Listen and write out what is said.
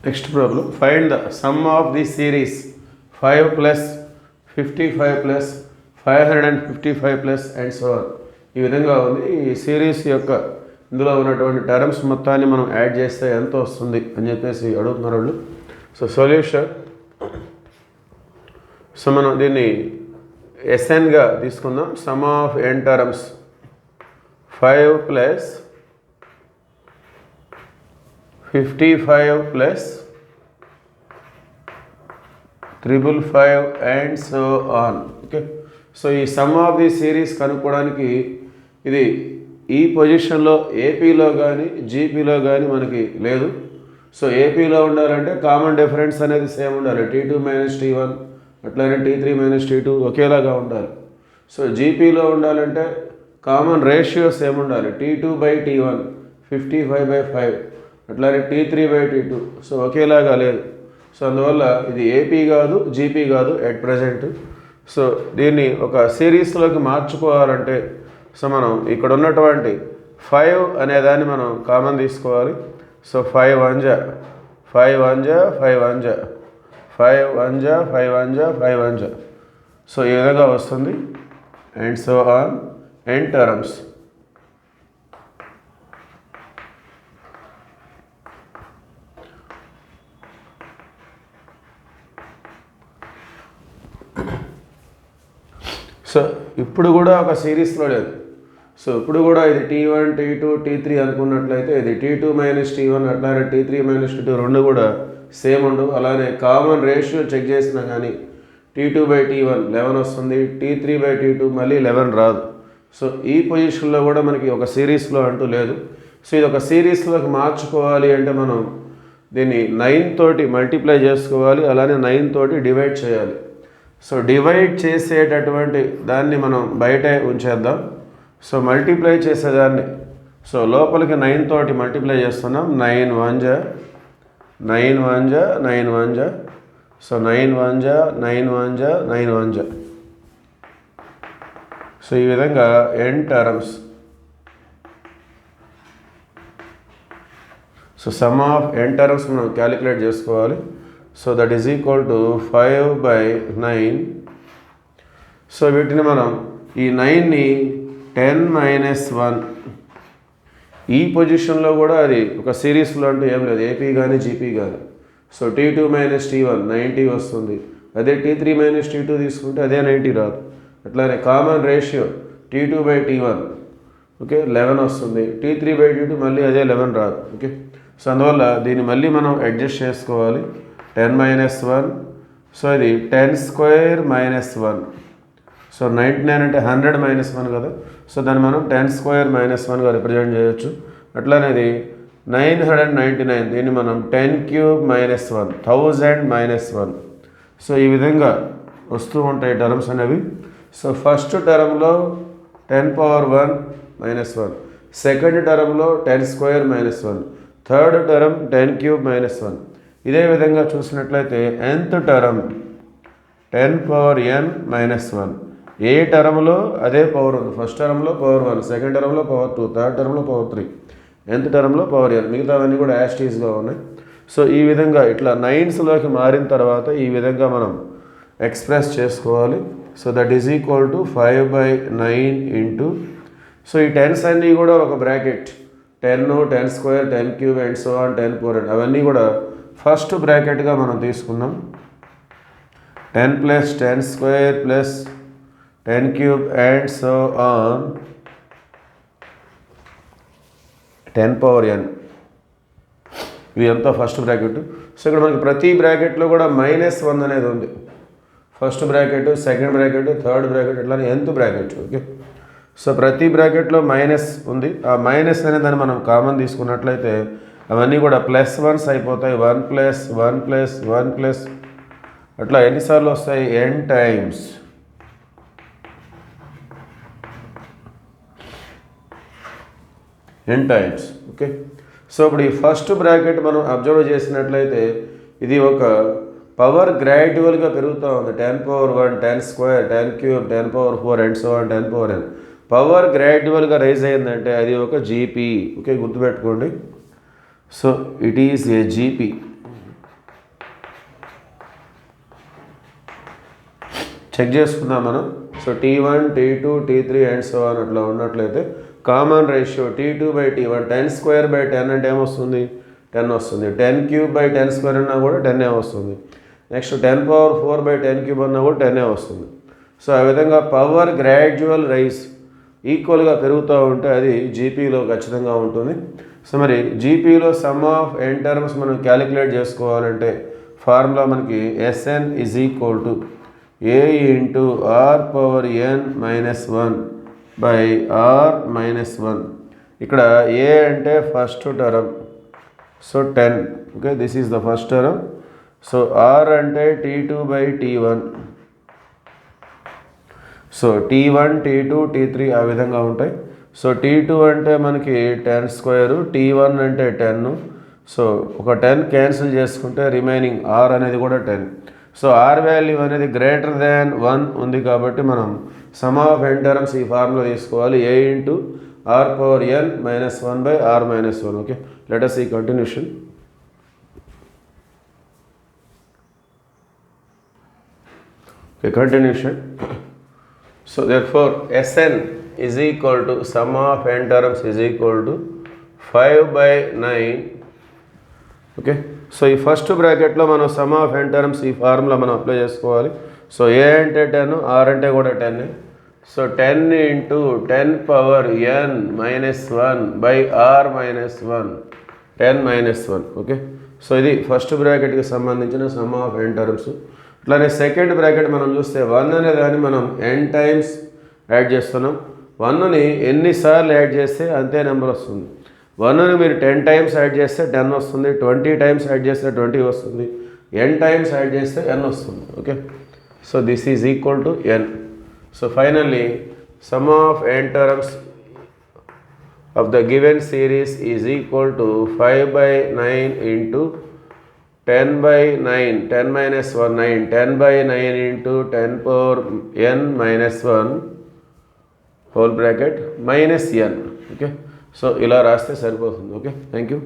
Next problem, find the sum of the series 5 plus 55 plus 555 plus and so on. ఈ విధంగా ఉంది. ఈ series యొక్క ఇందులో ఉన్నటువంటి టర్మ్స్ మొత్తాన్ని మనం యాడ్ చేస్తే ఎంత వస్తుంది అని చెప్పేసి అడుగుతున్నారు వాళ్ళు. సో సొల్యూషన్, సో మనం దీన్ని ఎస్ఎన్గా తీసుకుందాం. Sum of n terms 5 plus 55 plus 555 and so on. Okay, so ఈ సమ్ ఆఫ్ ది సిరీస్ కనుక్కోవడానికి ఇది ఈ పొజిషన్లో ఏపీలో కానీ జీపీలో కానీ మనకి లేదు. సో ఏపీలో ఉండాలంటే కామన్ డిఫరెన్స్ అనేది సేమ్ ఉండాలి, T2 మైనస్ T1, అట్లనే T3 మైనస్ T2 ఒకేలాగా ఉండాలి. సో జీపీలో ఉండాలంటే కామన్ రేషియో సేమ్ ఉండాలి, T2 బై T1 55/5, అట్లానే T3/T2. సో ఒకేలాగా లేదు. సో అందువల్ల ఇది ఏపీ కాదు, జీపీ కాదు ఎట్ ప్రజెంట్. సో దీన్ని ఒక సిరీస్లోకి మార్చుకోవాలంటే సో మనం ఇక్కడ ఉన్నటువంటి 5 అనేదాన్ని మనం కామన్ తీసుకోవాలి. సో 5 1 5 1 5 1 5 1 5 1 5 1. సో ఈ విధంగా వస్తుంది. And so on n terms. So ఇప్పుడు కూడా ఒక సిరీస్లో లేదు. సో ఇప్పుడు కూడా ఇది T1 T2 T3 అనుకున్నట్లయితే ఇది T2 మైనస్ T1, అట్లానే T3 మైనస్ T2 రెండు కూడా సేమ్ ఉండవు. అలానే కామన్ రేషియో చెక్ చేసినా కానీ T2/T1 11 వస్తుంది, T3/T2 మళ్ళీ 11 రాదు. సో ఈ పొజిషన్లో కూడా మనకి ఒక సిరీస్లో అంటూ లేదు. సో ఇది ఒక సిరీస్లోకి మార్చుకోవాలి అంటే మనం దీన్ని 9 తోటి మల్టిప్లై చేసుకోవాలి, అలానే 9 తోటి డివైడ్ చేయాలి. సో డివైడ్ చేసేటటువంటి దాన్ని మనం బయటే ఉంచేద్దాం. సో మల్టిప్లై చేసేదాన్ని సో లోపలికి 9 తోటి మల్టిప్లై చేస్తున్నాం. 9 1 9 1 9 1. సో 9 1 9 1 9 1. సో ఈ విధంగా n terms. So sum of n terms మనం క్యాలిక్యులేట్ చేసుకోవాలి. So that is equal to 5/9. So వీటిని మనం ఈ 9ని 10 మైనస్ 1 ఈ పొజిషన్లో కూడా అది ఒక సిరీస్లో అంటూ ఏం లేదు, ఏపీ కానీ జీపీ కానీ. సో T2 మైనస్ T1 90 వస్తుంది. అదే T3 మైనస్ T2 తీసుకుంటే అదే 90 రాదు. అట్లానే కామన్ రేషియో T2/T1 ఓకే 11 వస్తుంది, T3/T2 మళ్ళీ అదే 11 రాదు. ఓకే, సో అందువల్ల దీన్ని మళ్ళీ మనం అడ్జస్ట్ చేసుకోవాలి. 10 మైనస్ 1. సో ఇది 10 స్క్వేర్ మైనస్ 1. సో 99 అంటే 100 మైనస్ 1 కదా. సో దాన్ని మనం 10 స్క్వేర్ మైనస్ 1గా రిప్రజెంట్ చేయొచ్చు. అట్లానే ఇది 999, దీన్ని మనం 10 క్యూబ్ మైనస్ 1 1000 మైనస్ 1. సో ఈ విధంగా వస్తూ ఉంటాయి టర్మ్స్ అనేవి. సో ఫస్ట్ టర్మ్లో 10⁻1 మైనస్ 1, సెకండ్ టర్మ్లో 10 square minus 1, third term 10 cube minus 1. ఇదే విధంగా చూసినట్లయితే nth టర్మ్ 10⁻n మైనస్ 1. ఏ టర్మ్లో అదే పవర్ ఉంది. ఫస్ట్ టర్మ్లో పవర్ 1, సెకండ్ టర్మ్లో పవర్ 2, థర్డ్ టర్మ్లో పవర్ 3, nth టర్మ్లో పవర్ n. మిగతావన్నీ కూడా యాస్టీస్గా ఉన్నాయి. సో ఈ విధంగా ఇట్లా 9స్లోకి మారిన తర్వాత ఈ విధంగా మనం ఎక్స్ప్రెస్ చేసుకోవాలి. So that is equal to 5/9 into. So ఈ 10s అన్నీ కూడా ఒక bracket 10 10 square 10 cube and so on 10 4 అవన్నీ కూడా ఫస్ట్ బ్రాకెట్గా మనం తీసుకుందాం. 10 plus 10 square plus 10 cube and so on 10⁻n. ఇది అంతా ఫస్ట్ బ్రాకెట్. సో ఇక్కడ మనకి ప్రతి బ్రాకెట్లో కూడా -1 అనేది ఉంది. First bracket, second bracket, third bracket, ఇట్లా nth బ్రాకెట్. ఓకే, సో ప్రతి బ్రాకెట్లో మైనస్ ఉంది. ఆ మైనస్ అనే దాన్ని మనం కామన్ తీసుకున్నట్లయితే అవన్నీ కూడా +1s అయిపోతాయి. 1 ప్లస్ 1 ప్లస్ 1 ప్లస్ అట్లా ఎన్నిసార్లు వస్తాయి? n times. n times. Okay, so ఇప్పుడు ఈ ఫస్ట్ బ్రాకెట్ మనం అబ్జర్వ్ చేసినట్లయితే ఇది ఒక పవర్ గ్రాడ్యువల్గా పెరుగుతూ ఉంది. 10⁻1 10 square 10 cube 10⁻4 and so on 10⁻n. Power గ్రాడ్యువల్గా రైజ్ అయిందంటే అది ఒక జీపీ. ఓకే, గుర్తుపెట్టుకోండి. So it is a GP. Check చేసుకుందాం మనం. So T1 T2 T3 and so on అట్లా ఉన్నట్లయితే కామన్ రేషియో T2/T1 10^2/10 అంటే ఏమొస్తుంది 10 వస్తుంది. 10^3/10^2 అన్నా కూడా 10 వస్తుంది. నెక్స్ట్ 10^4/10³ అన్నా కూడా 10 వస్తుంది. సో ఆ విధంగా పవర్ గ్రాడ్యువల్ రైస్ ఈక్వల్గా పెరుగుతూ ఉంటే అది జీపీలో ఖచ్చితంగా ఉంటుంది. సో మరి జీపీలో సమ్ ఆఫ్ ఎన్ టర్మ్స్ మనం క్యాలిక్యులేట్ చేసుకోవాలంటే ఫార్ములా మనకి SN = A × R-1/R-1. ఇక్కడ A అంటే first term, so 10. Okay, this is the first term. So R అంటే T2/T1. So T1 T2 T3 ఆ విధంగా ఉంటాయి. సో T2 అంటే మనకి 10^2, T1 అంటే 10. సో ఒక 10 క్యాన్సిల్ చేసుకుంటే రిమైనింగ్ R అనేది కూడా 10. సో R వాల్యూ అనేది గ్రేటర్ దాన్ 1 ఉంది కాబట్టి మనం సమ్ ఆఫ్ ఎన్ టర్మ్స్ ఈ ఫార్ములా తీసుకోవాలి. A × R⁻n-1/R-1. Okay, let us see continuation. Okay, continuation. So therefore Sn = sum of n terms = 5/9. Okay, so ఈ ఫస్ట్ బ్రాకెట్లో మనం సమ్ ఆఫ్ ఎన్ టర్మ్స్ ఈ ఫార్ములా మనం అప్లై చేసుకోవాలి. సో A అంటే 10, R అంటే కూడా 10. So 10 × 10^-1/R-1, 10-1. ఓకే, సో ఇది ఫస్ట్ బ్రాకెట్కి సంబంధించిన సమ్ ఆఫ్ ఎన్ టర్మ్స్. అట్లానే సెకండ్ బ్రాకెట్ మనం చూస్తే 1 అనే దాన్ని మనం n టైమ్స్ యాడ్ చేస్తున్నాం. 1ని ఎన్నిసార్లు యాడ్ చేస్తే అంతే నెంబర్ వస్తుంది. 1ని మీరు 10 టైమ్స్ యాడ్ చేస్తే 10 వస్తుంది, 20 టైమ్స్ యాడ్ చేస్తే 20 వస్తుంది, n టైమ్స్ యాడ్ చేస్తే n వస్తుంది. Okay, so this is equal to n. So finally some of n terms of the given series is equal to 5/9 × 10/9, 10-1, 9, 10/9 × 10^n-1 whole bracket -n. Okay, so ఇలా రాస్తే సరిపోతుంది. Okay, thank you.